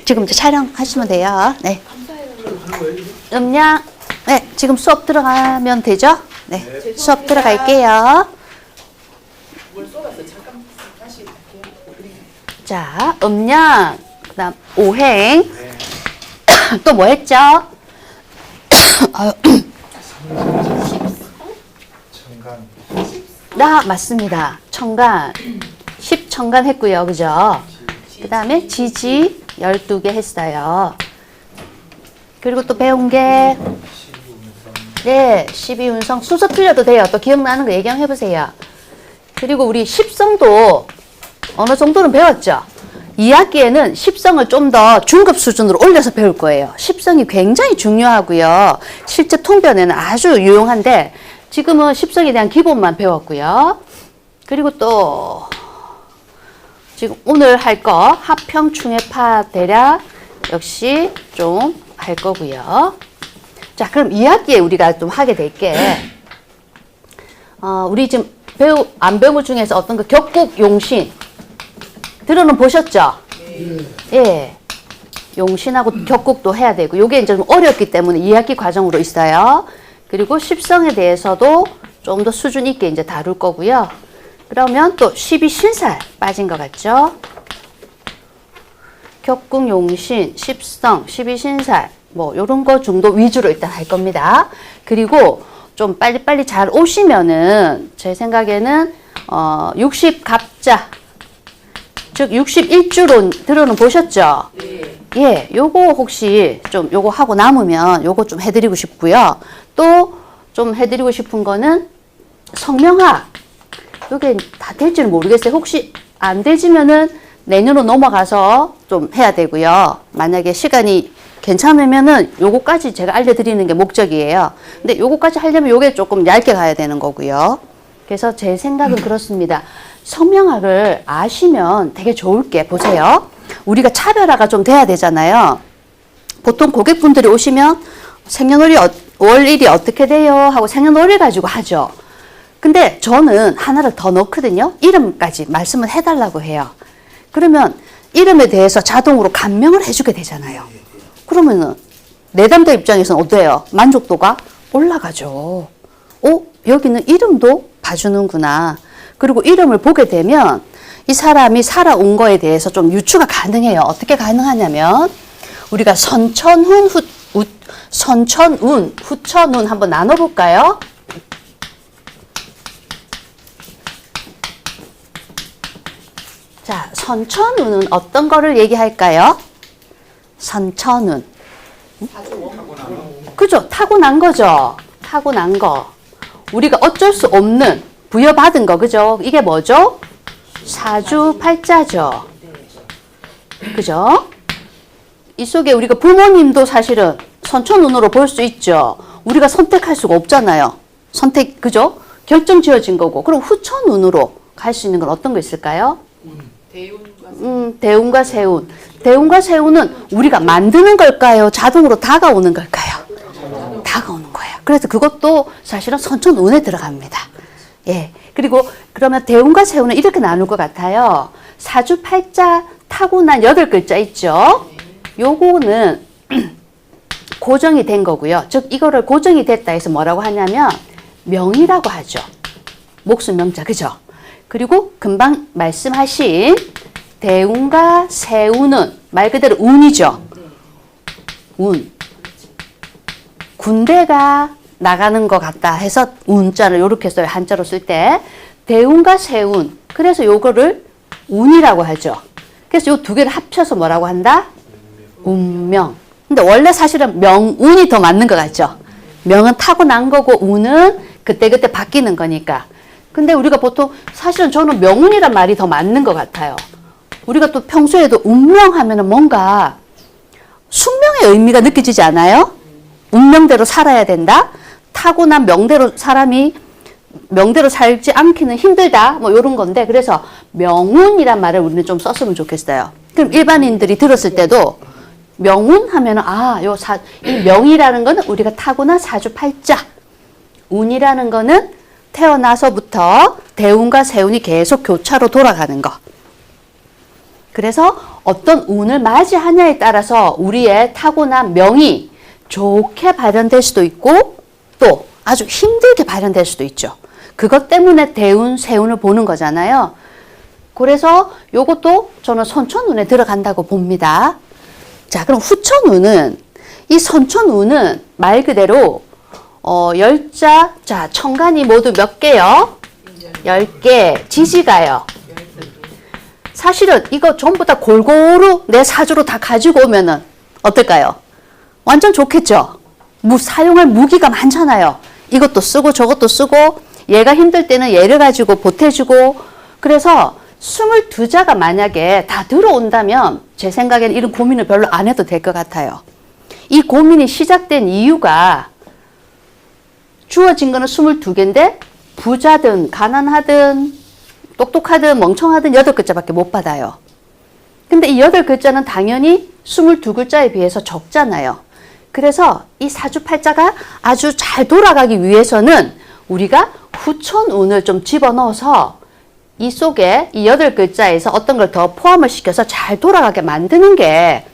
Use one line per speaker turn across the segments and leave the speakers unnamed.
지금 이제 촬영하시면 돼요. 네. 음량, 네, 지금 수업 들어가면 되죠? 네, 수업 들어갈게요. 자, 음량, 그 다음 오행, 또 뭐 했죠? 청간. 맞습니다. 청간. 10청간 했고요. 그죠? 그 다음에 지지 12개 했어요. 그리고 또 배운 게, 네, 12운성. 순서 틀려도 돼요. 또 기억나는 거 얘기해보세요. 그리고 우리 십성도 어느 정도는 배웠죠? 2학기에는 십성을 좀 더 중급 수준으로 올려서 배울 거예요. 십성이 굉장히 중요하고요. 실제 통변에는 아주 유용한데 지금은 십성에 대한 기본만 배웠고요. 그리고 또 지금 오늘 할 거 합평, 충해파, 대략 역시 좀 할 거고요. 자, 그럼 2학기에 우리가 좀 하게 될 게 우리 지금 안 배운 것 중에서 어떤 거 격국, 용신 들어는 보셨죠? 예. 용신하고 격국도 해야 되고 요게 이제 좀 어렵기 때문에 2학기 과정으로 있어요. 그리고 십성에 대해서도 좀 더 수준 있게 이제 다룰 거고요. 그러면 또 12신살 빠진 것 같죠? 격국, 용신, 십성, 12신살 뭐 요런 거 정도 위주로 일단 할 겁니다. 그리고 좀 빨리빨리 잘 오시면은 제 생각에는 60갑자 즉 61주론 들어는 보셨죠? 네. 예, 요거 혹시 좀 요거 하고 남으면 요거 좀 해드리고 싶고요. 또 좀 해드리고 싶은 거는 성명학. 요게 다 될지는 모르겠어요. 혹시 안 되지면은 내년으로 넘어가서 좀 해야 되고요. 만약에 시간이 괜찮으면은 요거까지 제가 알려드리는 게 목적이에요. 근데 요거까지 하려면 요게 조금 얇게 가야 되는 거고요. 그래서 제 생각은 그렇습니다. 성명학을 아시면 되게 좋을 게 보세요. 우리가 차별화가 좀 돼야 되잖아요. 보통 고객분들이 오시면 생년월일 월일이 어떻게 돼요? 하고 생년월일 가지고 하죠. 근데 저는 하나를 더 넣거든요. 이름까지 말씀을 해달라고 해요. 그러면 이름에 대해서 자동으로 감명을 해주게 되잖아요. 그러면은 내담자 입장에서는 어때요? 만족도가 올라가죠. 여기는 이름도 봐주는구나. 그리고 이름을 보게 되면 이 사람이 살아온 거에 대해서 좀 유추가 가능해요. 어떻게 가능하냐면 우리가 선천운, 후천운 한번 나눠볼까요? 자, 선천운은 어떤 거를 얘기할까요? 선천운. 그죠? 타고난 거죠. 타고난 거. 우리가 어쩔 수 없는 부여받은 거, 그죠? 이게 뭐죠? 사주팔자죠. 그죠? 이 속에 우리가 부모님도 사실은 선천운으로 볼 수 있죠. 우리가 선택할 수가 없잖아요. 그죠? 결정 지어진 거고. 그럼 후천운으로 갈 수 있는 건 어떤 거 있을까요? 대운과 세운. 대운과 세운은 우리가 만드는 걸까요? 자동으로 다가오는 걸까요? 다가오는 거예요. 그래서 그것도 사실은 선천운에 들어갑니다. 예. 그리고 그러면 대운과 세운은 이렇게 나눌 것 같아요. 사주팔자 타고난 8글자 있죠? 요거는 고정이 된 거고요. 즉 이거를 고정이 됐다 해서 뭐라고 하냐면 명이라고 하죠. 목수 명자, 그죠? 그리고 금방 말씀하신 대운과 세운은 말 그대로 운이죠. 운. 군대가 나가는 것 같다 해서 운자를 이렇게 써요. 한자로 쓸 때. 대운과 세운. 그래서 요거를 운이라고 하죠. 그래서 요 두 개를 합쳐서 뭐라고 한다? 운명. 근데 원래 사실은 명운이 더 맞는 것 같죠. 명은 타고난 거고 운은 그때그때 바뀌는 거니까. 근데 우리가 보통 사실은 저는 명운이란 말이 더 맞는 것 같아요. 우리가 또 평소에도 운명 하면은 뭔가 숙명의 의미가 느껴지지 않아요? 운명대로 살아야 된다. 타고난 명대로 사람이 명대로 살지 않기는 힘들다. 뭐 이런 건데 그래서 명운이란 말을 우리는 좀 썼으면 좋겠어요. 그럼 일반인들이 들었을 때도 명운 하면은 이 명이라는 거는 우리가 타고난 사주팔자. 운이라는 거는 태어나서부터 대운과 세운이 계속 교차로 돌아가는 거. 그래서 어떤 운을 맞이하냐에 따라서 우리의 타고난 명이 좋게 발현될 수도 있고 또 아주 힘들게 발현될 수도 있죠. 그것 때문에 대운, 세운을 보는 거잖아요. 그래서 요것도 저는 선천운에 들어간다고 봅니다. 자, 그럼 후천운은, 이 선천운은 말 그대로 열자, 자, 천간이 모두 몇 개요? 10개, 지지가요. 사실은 이거 전부 다 골고루 내 사주로 다 가지고 오면은 어떨까요? 완전 좋겠죠? 사용할 무기가 많잖아요. 이것도 쓰고 저것도 쓰고 얘가 힘들 때는 얘를 가지고 보태주고 그래서 22자가 만약에 다 들어온다면 제 생각에는 이런 고민을 별로 안 해도 될 것 같아요. 이 고민이 시작된 이유가 주어진 거는 22개인데 부자든 가난하든 똑똑하든 멍청하든 8글자밖에 못 받아요. 근데 이 8글자는 당연히 22글자에 비해서 적잖아요. 그래서 이 사주팔자가 아주 잘 돌아가기 위해서는 우리가 후천운을 좀 집어넣어서 이 속에 이 8글자에서 어떤 걸 더 포함을 시켜서 잘 돌아가게 만드는 게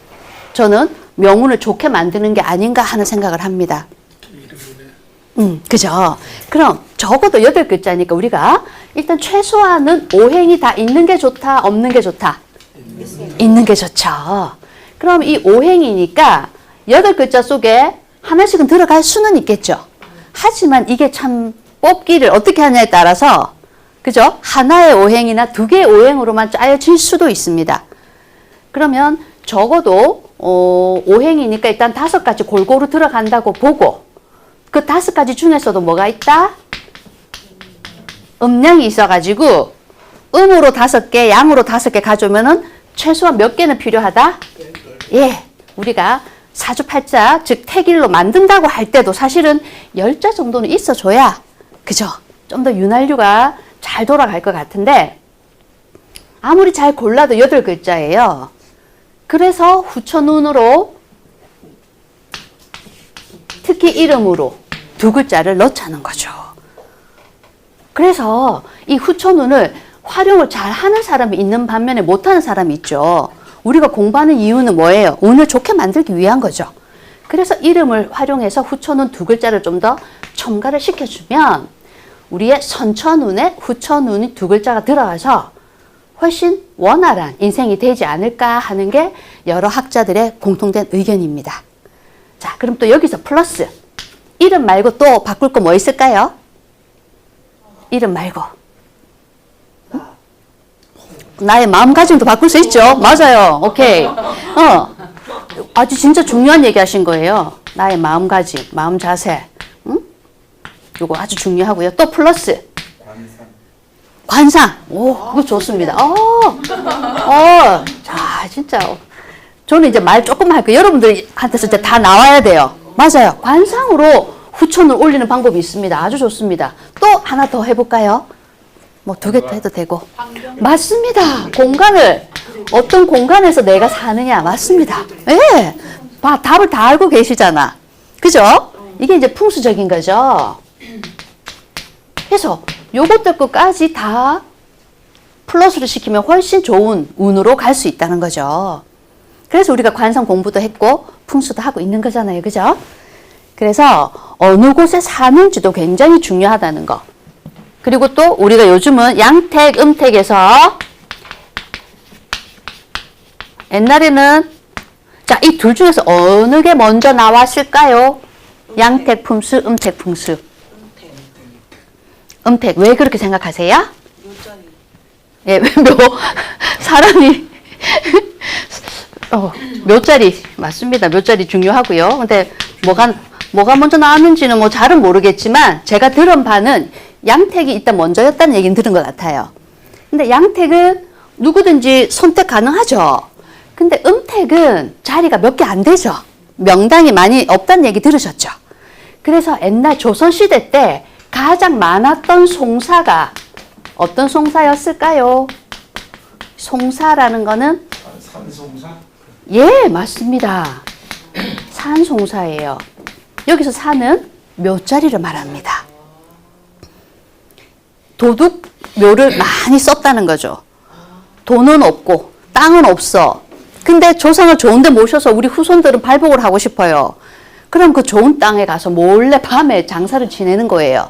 저는 명운을 좋게 만드는 게 아닌가 하는 생각을 합니다. 그죠? 그럼 적어도 8글자니까 우리가 일단 최소한은 오행이 다 있는 게 좋다, 없는 게 좋다? 있는 게 좋죠. 그럼 이 오행이니까 8글자 속에 하나씩은 들어갈 수는 있겠죠. 하지만 이게 참 뽑기를 어떻게 하냐에 따라서 그죠? 하나의 오행이나 2개의 오행으로만 짜여질 수도 있습니다. 그러면 적어도 오행이니까 일단 5가지 골고루 들어간다고 보고 그 5가지 중에서도 뭐가 있다? 음양이 있어가지고 음으로 5개, 양으로 5개 가져오면은 최소한 몇 개는 필요하다? 예, 우리가 사주팔자, 즉 태길로 만든다고 할 때도 사실은 10자 정도는 있어줘야 그죠? 좀 더 윤활유가 잘 돌아갈 것 같은데 아무리 잘 골라도 8글자예요. 그래서 후천운으로 특히 이름으로 2글자를 넣자는 거죠. 그래서 이 후천운을 활용을 잘 하는 사람이 있는 반면에 못하는 사람이 있죠. 우리가 공부하는 이유는 뭐예요? 운을 좋게 만들기 위한 거죠. 그래서 이름을 활용해서 후천운 2글자를 좀 더 첨가를 시켜주면 우리의 선천운에 후천운이 2글자가 들어가서 훨씬 원활한 인생이 되지 않을까 하는 게 여러 학자들의 공통된 의견입니다. 자, 그럼 또 여기서 플러스. 이름 말고 또 바꿀 거 뭐 있을까요? 이름 말고. 응? 나의 마음가짐도 바꿀 수 있죠. 맞아요. 오케이. 아주 진짜 중요한 얘기 하신 거예요. 나의 마음가짐, 마음 자세. 응? 요거 아주 중요하고요. 또 플러스. 관상. 오, 그거 좋습니다. 자, 진짜. 저는 이제 말 조금 할게요. 여러분들한테서 이제 다 나와야 돼요. 맞아요. 관상으로 후천을 올리는 방법이 있습니다. 아주 좋습니다. 또 하나 더 해볼까요? 뭐 2개 해도 되고. 맞습니다. 공간을, 어떤 공간에서 내가 사느냐. 맞습니다. 예. 네. 답을 다 알고 계시잖아. 그죠? 이게 이제 풍수적인 거죠. 그래서 요것들 것까지 다 플러스를 시키면 훨씬 좋은 운으로 갈 수 있다는 거죠. 그래서 우리가 관상 공부도 했고 풍수도 하고 있는 거잖아요. 그죠? 그래서 어느 곳에 사는지도 굉장히 중요하다는 거. 그리고 또 우리가 요즘은 양택, 음택에서 옛날에는 자, 이 둘 중에서 어느 게 먼저 나왔을까요? 양택 풍수, 음택 풍수. 음택. 왜 그렇게 생각하세요? 예, 사람이 묘자리 맞습니다. 묘자리 중요하고요. 근데 뭐가 먼저 나왔는지는 뭐 잘은 모르겠지만 제가 들은 바는 양택이 일단 먼저였다는 얘기는 들은 것 같아요. 근데 양택은 누구든지 선택 가능하죠. 근데 음택은 자리가 몇 개 안 되죠. 명당이 많이 없다는 얘기 들으셨죠. 그래서 옛날 조선시대 때 가장 많았던 송사가 어떤 송사였을까요? 송사라는 거는
산송사?
예, 맞습니다. 산송사예요. 여기서 산은 묘자리를 말합니다. 도둑 묘를 많이 썼다는 거죠. 돈은 없고 땅은 없어. 근데 조상을 좋은데 모셔서 우리 후손들은 발복을 하고 싶어요. 그럼 그 좋은 땅에 가서 몰래 밤에 장사를 지내는 거예요.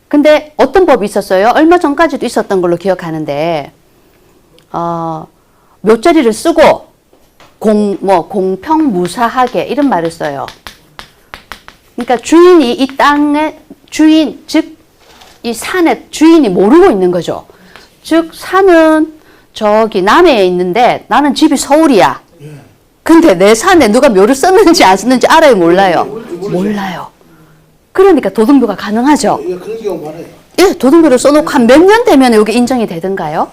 근데 어떤 법이 있었어요? 얼마 전까지도 있었던 걸로 기억하는데, 묘자리를 쓰고 공평무사하게 이런 말을 써요. 그러니까 주인이 이 땅의 주인, 즉 이 산의 주인이 모르고 있는 거죠. 즉 산은 저기 남해에 있는데 나는 집이 서울이야. 근데 내 산에 누가 묘를 썼는지 안 썼는지 알아요, 몰라요? 몰라요. 그러니까 도등교가 가능하죠.
예, 그런 경우 많아요.
예, 도등교를 써놓고 한 몇 년 되면 여기 인정이 되든가요?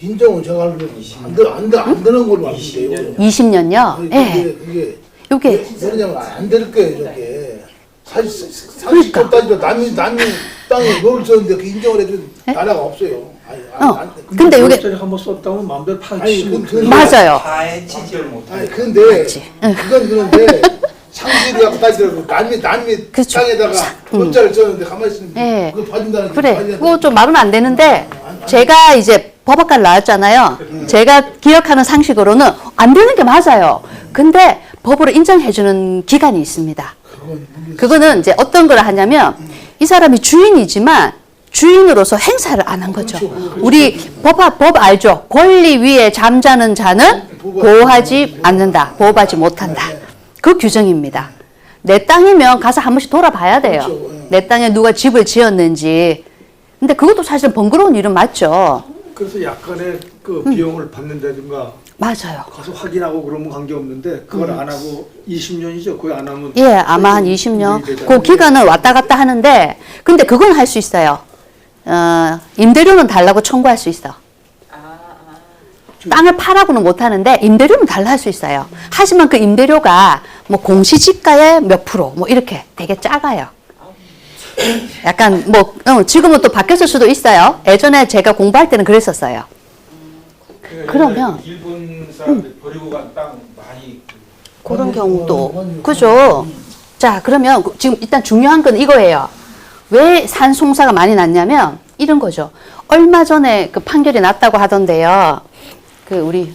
인정은 제가 알기로는 안 되는 걸로 알고 있어요.
20년요? 예.
그게
요게
왜냐면 안 될 거예요, 저게. 사실
그러니까.
따지면 남이 땅에 뭘 썼는데 그 인정을 해준 나라가 없어요.
근데 요게
한번 썼다면 마음대로
아니,
파헤치지
그-
못해.
맞아요.
파헤치지를 못해.
아니 근데
맞지.
그건 그런데 상실을 갖고 따지더라도 남이
그쵸.
땅에다가 문자를 썼는데 가만히 있으면
예.
그거 봐준다는 게
그래,
말이 안
그거
돼.
좀 말은 안 되는데, 제가 이제 법학과를 나왔잖아요. 제가 기억하는 상식으로는 안 되는 게 맞아요. 근데 법으로 인정해주는 기간이 있습니다. 그거는 이제 어떤 걸 하냐면, 이 사람이 주인이지만, 주인으로서 행사를 안 한 거죠. 우리 법 알죠? 권리 위에 잠자는 자는 보호하지 않는다. 보호하지 못한다. 그 규정입니다. 내 땅이면 가서 한 번씩 돌아봐야 돼요. 내 땅에 누가 집을 지었는지. 근데 그것도 사실은 번거로운 일은 맞죠.
그래서 약간의 그 비용을 받는다든가
맞아요.
가서 확인하고 그러면 관계없는데 그걸 안 하고 20년이죠. 그걸 안 하면
예, 아마 한 20년. 그 기간을 왔다 갔다 하는데, 근데 그건 할 수 있어요. 임대료는 달라고 청구할 수 있어. 땅을 파라고는 못 하는데 임대료는 달라 할 수 있어요. 하지만 그 임대료가 뭐 공시지가의 몇 프로 뭐 이렇게 되게 작아요. 약간 뭐 지금은 또 바뀌었을 수도 있어요. 예전에 제가 공부할 때는 그랬었어요. 그러면
일본 사람들 버리고 간 땅 많이
그런 경우도 그죠. 자, 그러면 지금 일단 중요한 건 이거예요. 왜 산송사가 많이 났냐면 이런 거죠. 얼마 전에 그 판결이 났다고 하던데요. 그 우리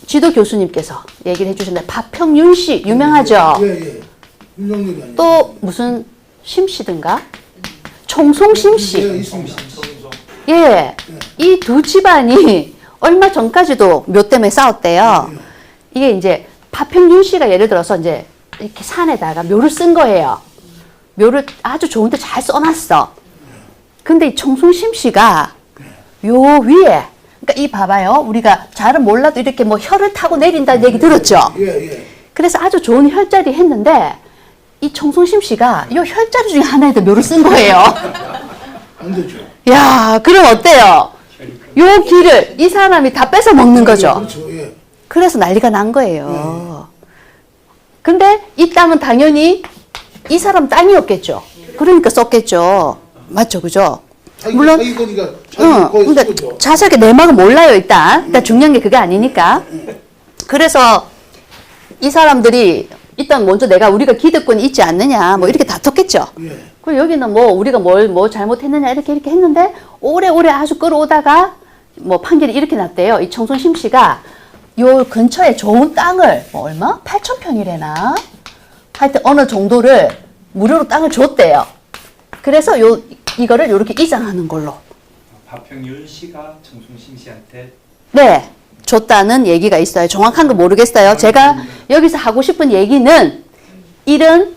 지도 교수님께서 얘기를 해주셨는데 파평윤 씨 유명하죠.
예. 윤석열이 아니에요.
또 무슨 심씨든가 총송 심씨.
예, 있습니다.
예, 이 두 집안이 얼마 전까지도 묘 때문에 싸웠대요. 이게 이제 파평윤 씨가 예를 들어서 이제 이렇게 산에다가 묘를 쓴 거예요. 묘를 아주 좋은데 잘 써놨어. 근데 이 총송심 씨가 요 위에, 그러니까 이 봐봐요. 우리가 잘은 몰라도 이렇게 뭐 혀를 타고 내린다는 얘기 들었죠?
예.
그래서 아주 좋은 혈자리 했는데 이 총송심 씨가 요 혈자리 중에 하나에다 묘를 쓴 거예요.
안 되죠.
야, 그럼 어때요? 요 길을 이 사람이 다 뺏어 먹는 거죠.
그렇죠. 예.
그래서 난리가 난 거예요. 근데 이 땅은 당연히 이 사람 땅이었겠죠. 그러니까 썼겠죠. 맞죠, 그죠? 물론,
자기 거니까 자기 거에
근데
쓰죠.
자세하게 내막은 몰라요, 일단 중요한 게 그게 아니니까. 그래서 이 사람들이 일단 먼저 우리가 기득권이 있지 않느냐, 뭐 이렇게 다퉜겠죠.
예.
그리고 여기는 뭐 우리가 뭐 잘못했느냐 이렇게 했는데 오래오래 아주 끌어오다가 뭐 판결이 이렇게 났대요. 이 청송심 씨가 요 근처에 좋은 땅을 뭐 얼마? 8,000평이래나? 하여튼 어느 정도를 무료로 땅을 줬대요. 그래서 이거를 요렇게 이장하는 걸로.
박평윤 씨가 정순심 씨한테
네, 줬다는 얘기가 있어요. 정확한 거 모르겠어요. 제가 여기서 하고 싶은 얘기는 이런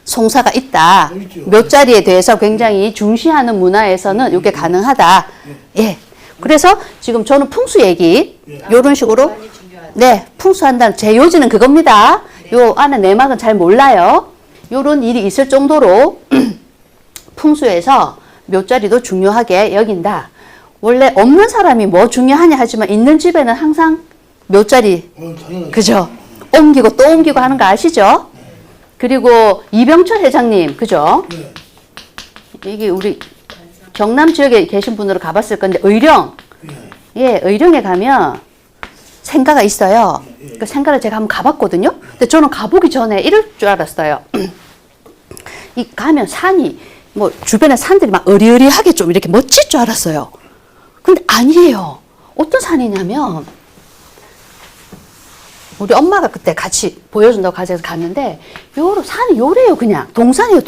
송사가 있다. 묘자리에 대해서 굉장히 중시하는 문화에서는 이게 가능하다. 예. 그래서 지금 저는 풍수 얘기 요런 식으로 네, 풍수한다는 제 요지는 그겁니다. 요 안에 내막은 잘 몰라요. 요런 일이 있을 정도로 풍수에서 묘자리도 중요하게 여긴다. 원래 없는 사람이 뭐 중요하냐 하지만 있는 집에는 항상 묘자리
당연하죠.
그죠? 옮기고 또 옮기고 하는 거 아시죠? 그리고 이병철 회장님 그죠?
네.
이게 우리 경남 지역에 계신 분으로 가봤을 건데 의령
예.
예, 의령에 가면 생가가 있어요. 그 생가를 제가 한번 가봤거든요. 근데 저는 가보기 전에 이럴 줄 알았어요. 이 가면 산이 뭐 주변에 산들이 막 으리으리하게 좀 이렇게 멋질 줄 알았어요. 근데 아니에요. 어떤 산이냐면 우리 엄마가 그때 같이 보여준다고 가져서 갔는데 산이 요래요. 그냥 동산이에요.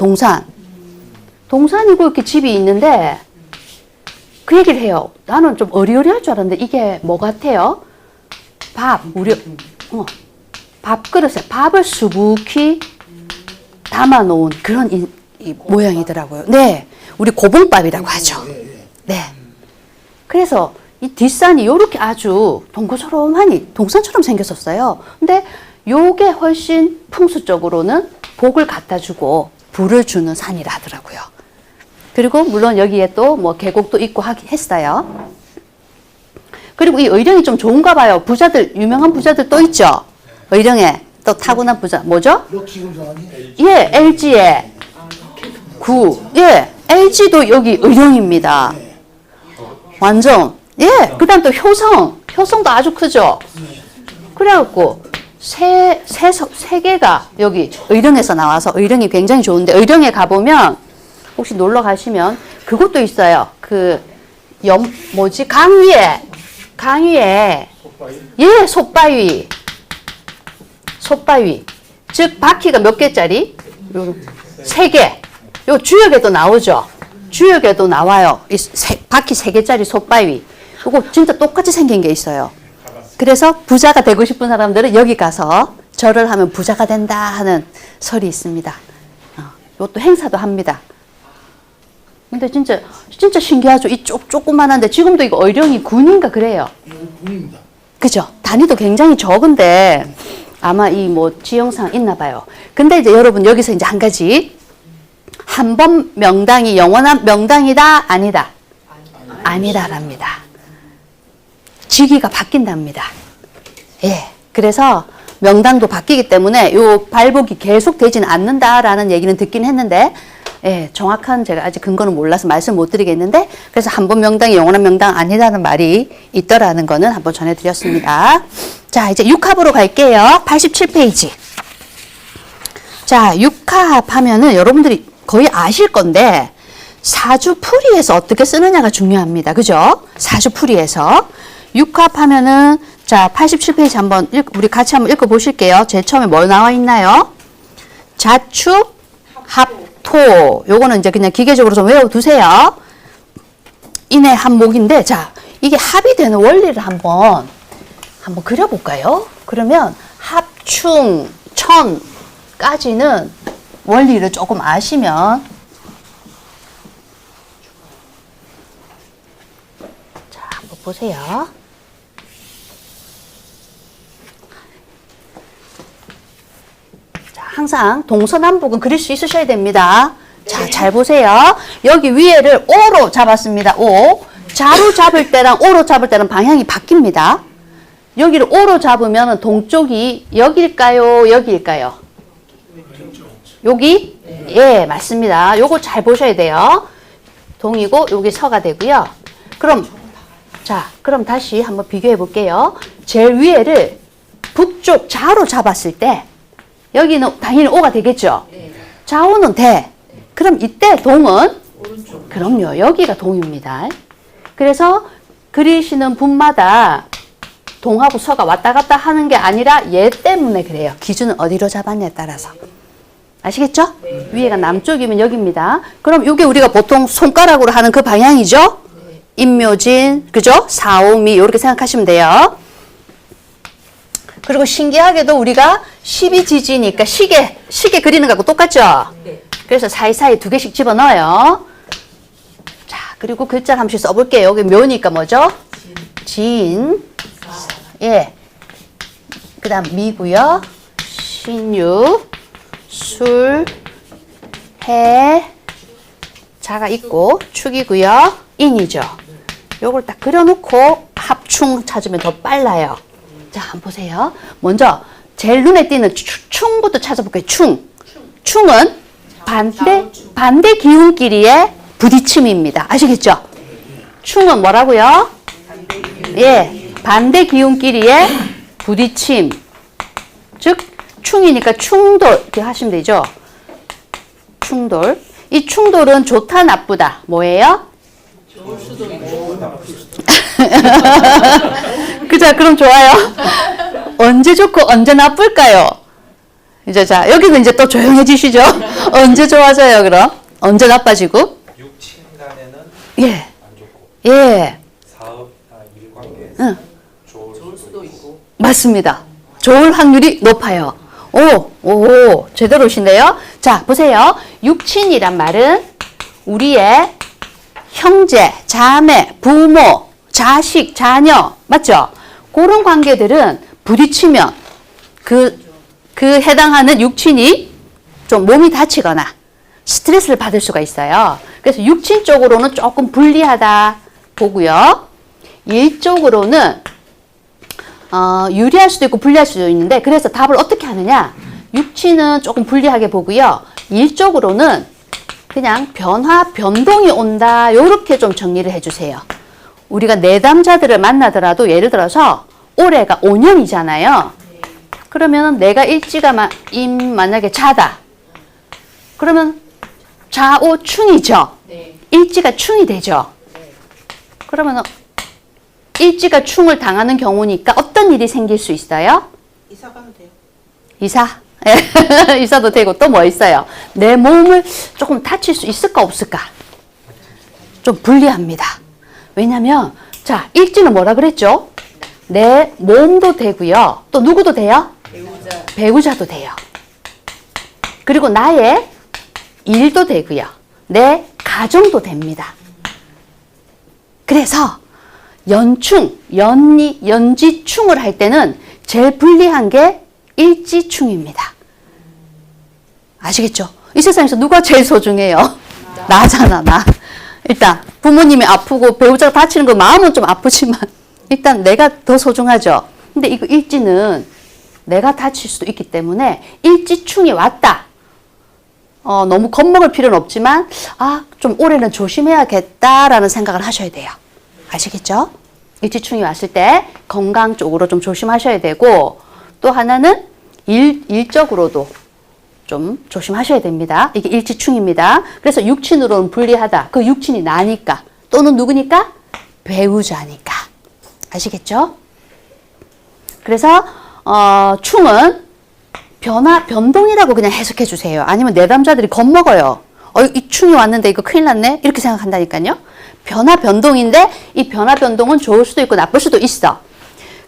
동산이고 이렇게 집이 있는데 그 얘기를 해요. 나는 좀 어리어리할 줄 알았는데 이게 뭐 같아요? 밥그릇에 밥을 수북히 담아놓은 그런 이 모양이더라고요. 네, 우리 고봉밥이라고 하죠. 네. 그래서 이 뒷산이 요렇게 아주 동고스름하니 동산처럼 생겼었어요. 근데 요게 훨씬 풍수적으로는 복을 갖다 주고 불을 주는 산이라 하더라고요. 그리고 물론 여기에 또 뭐 계곡도 있고 했어요. 그리고 이 의령이 좀 좋은가 봐요. 유명한 부자들 또 있죠. 의령에 또 타고난 부자 뭐죠?
럭키금산이?
예, LG에 LG도 여기 의령입니다. 완전 그다음 또 효성도 아주 크죠. 그래갖고 세 개가 여기 의령에서 나와서 의령이 굉장히 좋은데 의령에 가보면 혹시 놀러 가시면 그것도 있어요. 강위에 솥바위. 즉 바퀴가 몇 개짜리? 3개. 요 주역에도 나오죠. 주역에도 나와요. 바퀴 3개짜리 솥바위. 이거 진짜 똑같이 생긴 게 있어요. 그래서 부자가 되고 싶은 사람들은 여기 가서 절을 하면 부자가 된다 하는 설이 있습니다. 이것도 행사도 합니다. 근데 진짜 신기하죠. 이 조그만한데 지금도 이거 의령이 군인가 그래요.
군입니다.
그죠? 단위도 굉장히 적은데 아마 이 지형상 있나 봐요. 근데 이제 여러분 여기서 이제 한 가지 한 번 명당이 영원한 명당이다 아니다. 아니다랍니다. 직위가 바뀐답니다. 예. 그래서 명당도 바뀌기 때문에 요 발복이 계속 되지는 않는다라는 얘기는 듣긴 했는데 정확한 제가 아직 근거는 몰라서 말씀 못 드리겠는데 그래서 한 번 명당이 영원한 명당 아니다는 말이 있더라는 거는 한번 전해드렸습니다. 자, 이제 육합으로 갈게요. 87페이지. 자, 육합 하면은 여러분들이 거의 아실 건데 사주풀이에서 어떻게 쓰느냐가 중요합니다. 그죠? 사주풀이에서 육합 하면은 자, 87페이지 한번 우리 같이 한번 읽어 보실게요. 제일 처음에 뭐 나와 있나요? 자축, 합토. 요거는 이제 그냥 기계적으로 좀 외워두세요. 인의 한목인데, 자, 이게 합이 되는 원리를 한번 그려볼까요? 그러면 합충, 천까지는 원리를 조금 아시면 자, 한번 보세요. 항상 동서남북은 그릴 수 있으셔야 됩니다. 자, 잘 보세요. 여기 위에를 O로 잡았습니다. O. 자로 잡을 때랑 O로 잡을 때랑 방향이 바뀝니다. 여기를 O로 잡으면 동쪽이 여기일까요? 여기일까요? 여기? 예, 맞습니다. 요거 잘 보셔야 돼요. 동이고 여기 서가 되고요. 그럼 다시 한번 비교해 볼게요. 제일 위에를 북쪽 자로 잡았을 때 여기는 당연히 O가 되겠죠? 좌우는 돼. 그럼 이때 동은? 그럼요. 여기가 동입니다. 그래서 그리시는 분마다 동하고 서가 왔다 갔다 하는 게 아니라 얘 때문에 그래요. 기준은 어디로 잡았냐에 따라서. 아시겠죠? 위에가 남쪽이면 여기입니다. 그럼 이게 우리가 보통 손가락으로 하는 그 방향이죠? 임묘진, 그죠? 사오미, 이렇게 생각하시면 돼요. 그리고 신기하게도 우리가 12지지니까 시계 그리는 거하고 똑같죠? 그래서 사이사이 2개씩 집어넣어요. 자, 그리고 글자를 한 번씩 써볼게요. 여기 묘니까 뭐죠? 진. 예. 그 다음 미고요. 신유. 술. 해. 자가 있고 축이고요. 인이죠. 요걸 딱 그려놓고 합충 찾으면 더 빨라요. 자, 한번 보세요. 먼저 제일 눈에 띄는 충부터 찾아볼게요. 충은 반대 기운끼리의 부딪힘입니다. 아시겠죠? 충은 뭐라고요? 반대 기운끼리의 부딪힘. 즉 충이니까 충돌 이렇게 하시면 되죠. 충돌. 이 충돌은 좋다 나쁘다 뭐예요? 그죠? 그럼 좋아요. 언제 좋고 언제 나쁠까요? 이제 자, 여기는 이제 또 조용해지시죠? 언제 좋아져요, 그럼? 언제 나빠지고?
육친 간에는
예.
안 좋고
예.
사업이나 일관계에서
응.
좋을 수도 있고
맞습니다. 좋을 확률이 높아요. 오, 제대로시네요. 자, 보세요. 육친이란 말은 우리의 형제, 자매, 부모, 자식, 자녀, 맞죠? 그런 관계들은 부딪히면 그 해당하는 육친이 좀 몸이 다치거나 스트레스를 받을 수가 있어요. 그래서 육친 쪽으로는 조금 불리하다 보고요. 일 쪽으로는 유리할 수도 있고 불리할 수도 있는데, 그래서 답을 어떻게 하느냐? 육친은 조금 불리하게 보고요. 일 쪽으로는 그냥 변화, 변동이 온다. 요렇게 좀 정리를 해주세요. 우리가 내담자들을 만나더라도 예를 들어서 올해가 5년이잖아요. 그러면 내가 일지가 만약에 자다. 그러면 좌오충이죠. 일지가 충이 되죠. 그러면 일지가 충을 당하는 경우니까 어떤 일이 생길 수 있어요?
이사 가도 돼요.
이사? 이사도 되고 또 뭐 있어요? 내 몸을 조금 다칠 수 있을까 없을까? 좀 불리합니다. 왜냐면 자, 일지는 뭐라 그랬죠? 내 몸도 되고요. 또 누구도 돼요? 배우자도 돼요. 그리고 나의 일도 되고요. 내 가정도 됩니다. 그래서 연충, 연니, 연지충을 할 때는 제일 불리한 게 일지충입니다. 아시겠죠? 이 세상에서 누가 제일 소중해요? 나잖아, 나. 일단 부모님이 아프고 배우자가 다치는 거 마음은 좀 아프지만 일단 내가 더 소중하죠. 근데 이거 일지는 내가 다칠 수도 있기 때문에 일지충이 왔다. 너무 겁먹을 필요는 없지만 좀 올해는 조심해야겠다라는 생각을 하셔야 돼요. 아시겠죠? 일지충이 왔을 때 건강 쪽으로 좀 조심하셔야 되고, 또 하나는 일적으로도 좀 조심하셔야 됩니다. 이게 일지충입니다. 그래서 육친으로는 불리하다. 그 육친이 나니까, 또는 누구니까? 배우자니까. 아시겠죠? 그래서 충은 변화, 변동이라고 그냥 해석해 주세요. 아니면 내담자들이 겁먹어요. 이 충이 왔는데 이거 큰일 났네? 이렇게 생각한다니까요. 변화, 변동인데 이 변화, 변동은 좋을 수도 있고 나쁠 수도 있어.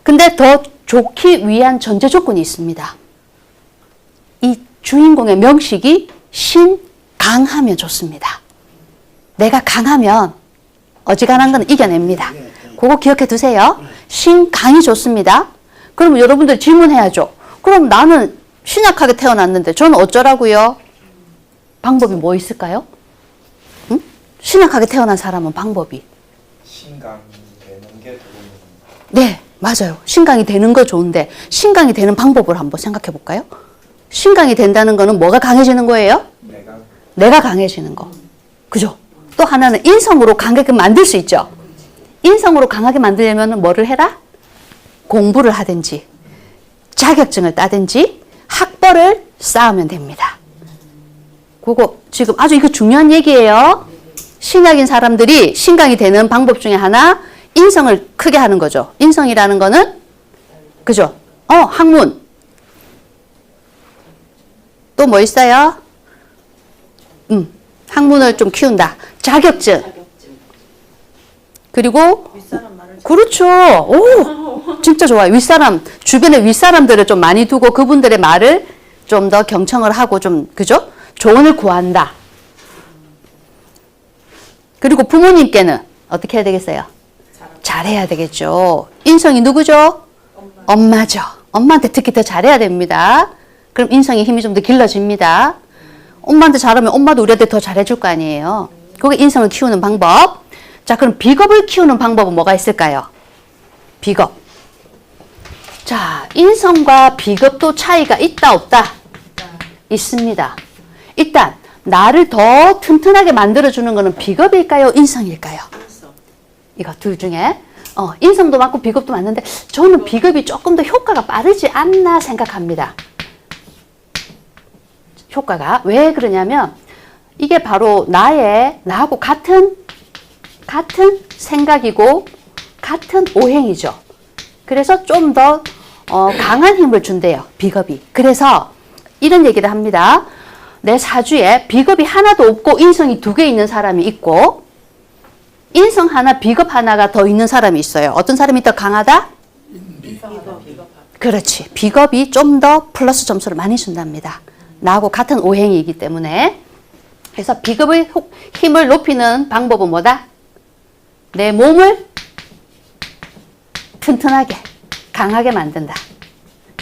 근데 더 좋기 위한 전제 조건이 있습니다. 이 주인공의 명식이 신강하면 좋습니다. 내가 강하면 어지간한 건 이겨냅니다. 그거 기억해 두세요. 신강이 좋습니다. 그럼 여러분들 질문해야죠. 그럼 나는 신약하게 태어났는데 저는 어쩌라고요? 방법이 뭐 있을까요? 응? 신약하게 태어난 사람은 방법이.
신강이 되는 게 좋은 겁니다.
네, 맞아요. 신강이 되는 거 좋은데 신강이 되는 방법을 한번 생각해 볼까요? 신강이 된다는 거는 뭐가 강해지는 거예요? 내가 강해지는 거. 그죠? 또 하나는 인성으로 강하게 만들 수 있죠. 인성으로 강하게 만들려면 뭐를 해라? 공부를 하든지 자격증을 따든지 학벌을 쌓으면 됩니다. 그거 지금 아주 이거 중요한 얘기예요. 신약인 사람들이 신강이 되는 방법 중에 하나, 인성을 크게 하는 거죠. 인성이라는 거는 그죠? 학문. 또 뭐 있어요? 학문을 좀 키운다. 자격증. 그리고 그렇죠. 오, 진짜 좋아요. 윗사람, 주변에 윗사람들을 좀 많이 두고 그분들의 말을 좀 더 경청을 하고 좀, 그죠? 조언을 구한다. 그리고 부모님께는 어떻게 해야 되겠어요? 잘해야 되겠죠. 인성이 누구죠? 엄마죠. 엄마한테 특히 더 잘해야 됩니다. 그럼 인성의 힘이 좀 더 길러집니다. 엄마한테 잘하면 엄마도 우리한테 더 잘해줄 거 아니에요. 그게 인성을 키우는 방법. 자, 그럼 비겁을 키우는 방법은 뭐가 있을까요? 비겁. 자, 인성과 비겁도 차이가 있다, 없다? 있습니다. 일단 나를 더 튼튼하게 만들어주는 거는 비겁일까요? 인성일까요? 이거 둘 중에 인성도 맞고 비겁도 맞는데 저는 비겁이 조금 더 효과가 빠르지 않나 생각합니다. 효과가. 왜 그러냐면 이게 바로 나하고 같은 같은 생각이고 같은 오행이죠. 그래서 좀 더 강한 힘을 준대요. 비겁이. 그래서 이런 얘기를 합니다. 내 사주에 비겁이 하나도 없고 인성이 2개 있는 사람이 있고 인성 하나, 비겁 하나가 더 있는 사람이 있어요. 어떤 사람이 더 강하다? 그렇지. 비겁이 좀 더 플러스 점수를 많이 준답니다. 나하고 같은 오행이기 때문에. 그래서 비겁의 힘을 높이는 방법은 뭐다? 내 몸을 튼튼하게, 강하게 만든다.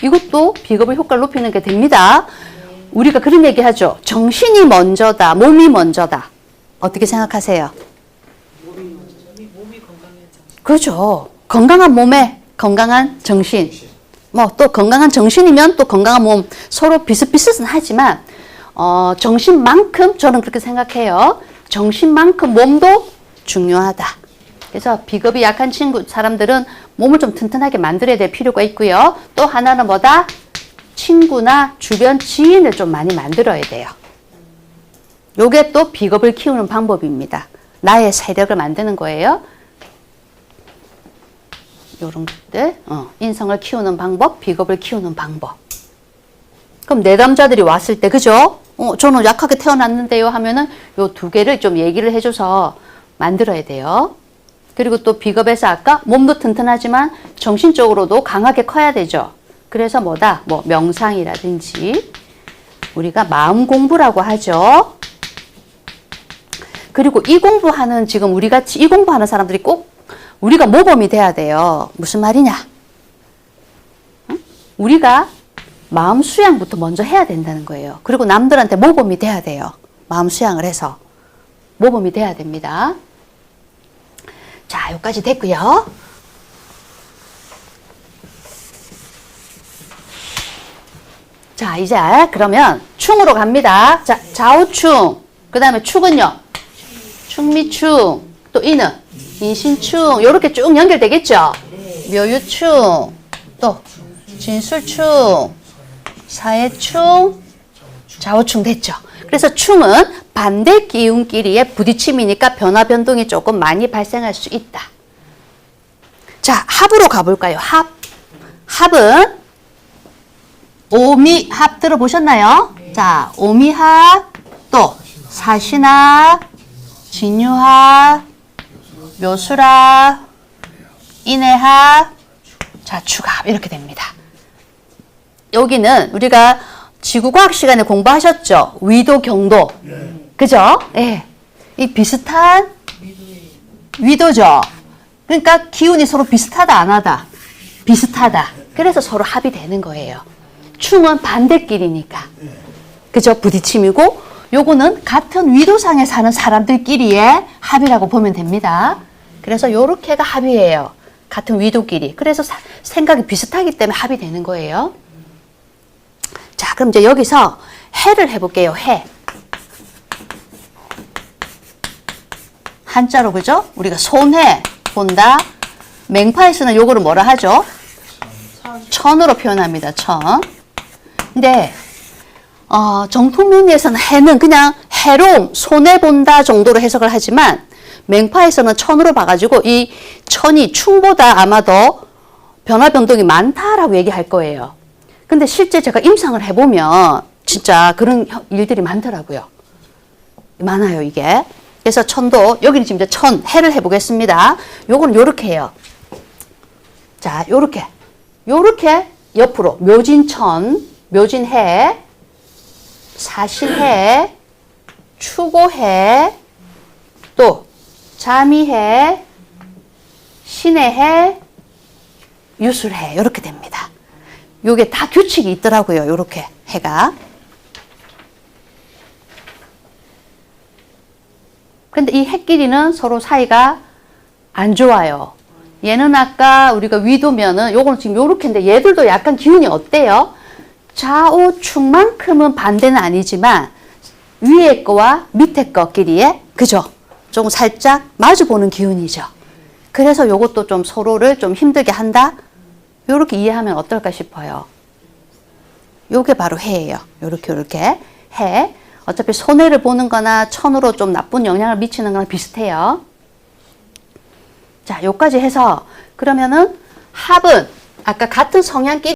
이것도 비겁의 효과를 높이는 게 됩니다. 우리가 그런 얘기 하죠. 정신이 먼저다, 몸이 먼저다. 어떻게 생각하세요? 그렇죠. 건강한 몸에 건강한 정신. 뭐 또 건강한 정신이면 또 건강한 몸 서로 비슷비슷은 하지만 정신만큼 저는 그렇게 생각해요. 정신만큼 몸도 중요하다. 그래서 비겁이 약한 사람들은 몸을 좀 튼튼하게 만들어야 될 필요가 있고요. 또 하나는 뭐다? 친구나 주변 지인을 좀 많이 만들어야 돼요. 요게 또 비겁을 키우는 방법입니다. 나의 세력을 만드는 거예요. 요런 것들, 인성을 키우는 방법, 비겁을 키우는 방법. 그럼 내담자들이 왔을 때, 그죠? 저는 약하게 태어났는데요 하면은 요 2개를 좀 얘기를 해줘서 만들어야 돼요. 그리고 또 비겁에서 아까 몸도 튼튼하지만 정신적으로도 강하게 커야 되죠. 그래서 뭐다? 뭐 명상이라든지 우리가 마음 공부라고 하죠. 그리고 이 공부하는 지금 우리 같이 이 공부하는 사람들이 꼭 우리가 모범이 돼야 돼요. 무슨 말이냐? 응? 우리가 마음 수양부터 먼저 해야 된다는 거예요. 그리고 남들한테 모범이 돼야 돼요. 마음 수양을 해서 모범이 돼야 됩니다. 자, 여기까지 됐고요. 자, 이제 그러면 충으로 갑니다. 자, 좌우충. 그 다음에 축은요. 충미충. 또 이는 인신충. 요렇게 쭉 연결되겠죠? 묘유충. 또 진술충. 사해충. 좌우충 됐죠? 그래서 충은 반대 기운끼리의 부딪힘이니까 변화 변동이 조금 많이 발생할 수 있다. 자, 합으로 가볼까요? 합. 합은 오미합 들어보셨나요? 자, 오미합, 또 사신합, 진유합, 묘술합, 인해합, 자축합 이렇게 됩니다. 여기는 우리가 지구과학 시간에 공부하셨죠? 위도, 경도. 그죠? 예. 이 비슷한 위도죠. 그러니까 기운이 서로 비슷하다, 안 하다? 비슷하다. 그래서 서로 합이 되는 거예요. 충은 반대끼리니까. 그죠? 부딪힘이고, 요거는 같은 위도상에 사는 사람들끼리의 합이라고 보면 됩니다. 그래서 요렇게가 합이에요. 같은 위도끼리. 그래서 생각이 비슷하기 때문에 합이 되는 거예요. 자, 그럼 이제 여기서 해를 해볼게요. 해. 한자로, 그죠? 우리가 손해 본다. 맹파에서는 요거를 뭐라 하죠? 천으로 표현합니다. 천. 근데 정통면에서는 해는 그냥 해롱, 손해본다 정도로 해석을 하지만 맹파에서는 천으로 봐가지고 이 천이 충보다 아마 더 변화 변동이 많다라고 얘기할 거예요. 근데 실제 제가 임상을 해보면 진짜 그런 일들이 많더라고요. 많아요, 이게. 그래서 천도, 여기는 지금 이제 천, 해를 해보겠습니다. 요거는 요렇게 해요. 자, 요렇게. 요렇게 옆으로 묘진천, 묘진해, 사신해, 추고해, 또 자미해, 신해해, 유술해 이렇게 됩니다. 요게 다 규칙이 있더라고요. 요렇게 해가. 근데 이 해끼리는 서로 사이가 안 좋아요. 얘는 아까 우리가 위도면은 요거는 지금 요렇게인데 얘들도 약간 기운이 어때요? 좌우축만큼은 반대는 아니지만 위에 거와 밑에 거끼리의 그죠? 좀 살짝 마주보는 기운이죠. 그래서 요것도 좀 서로를 좀 힘들게 한다? 요렇게 이해하면 어떨까 싶어요. 요게 바로 해예요. 요렇게 해. 어차피 손해를 보는 거나 천으로 좀 나쁜 영향을 미치는 거랑 비슷해요. 자, 요까지 해서 그러면은 합은 아까 같은 성향끼리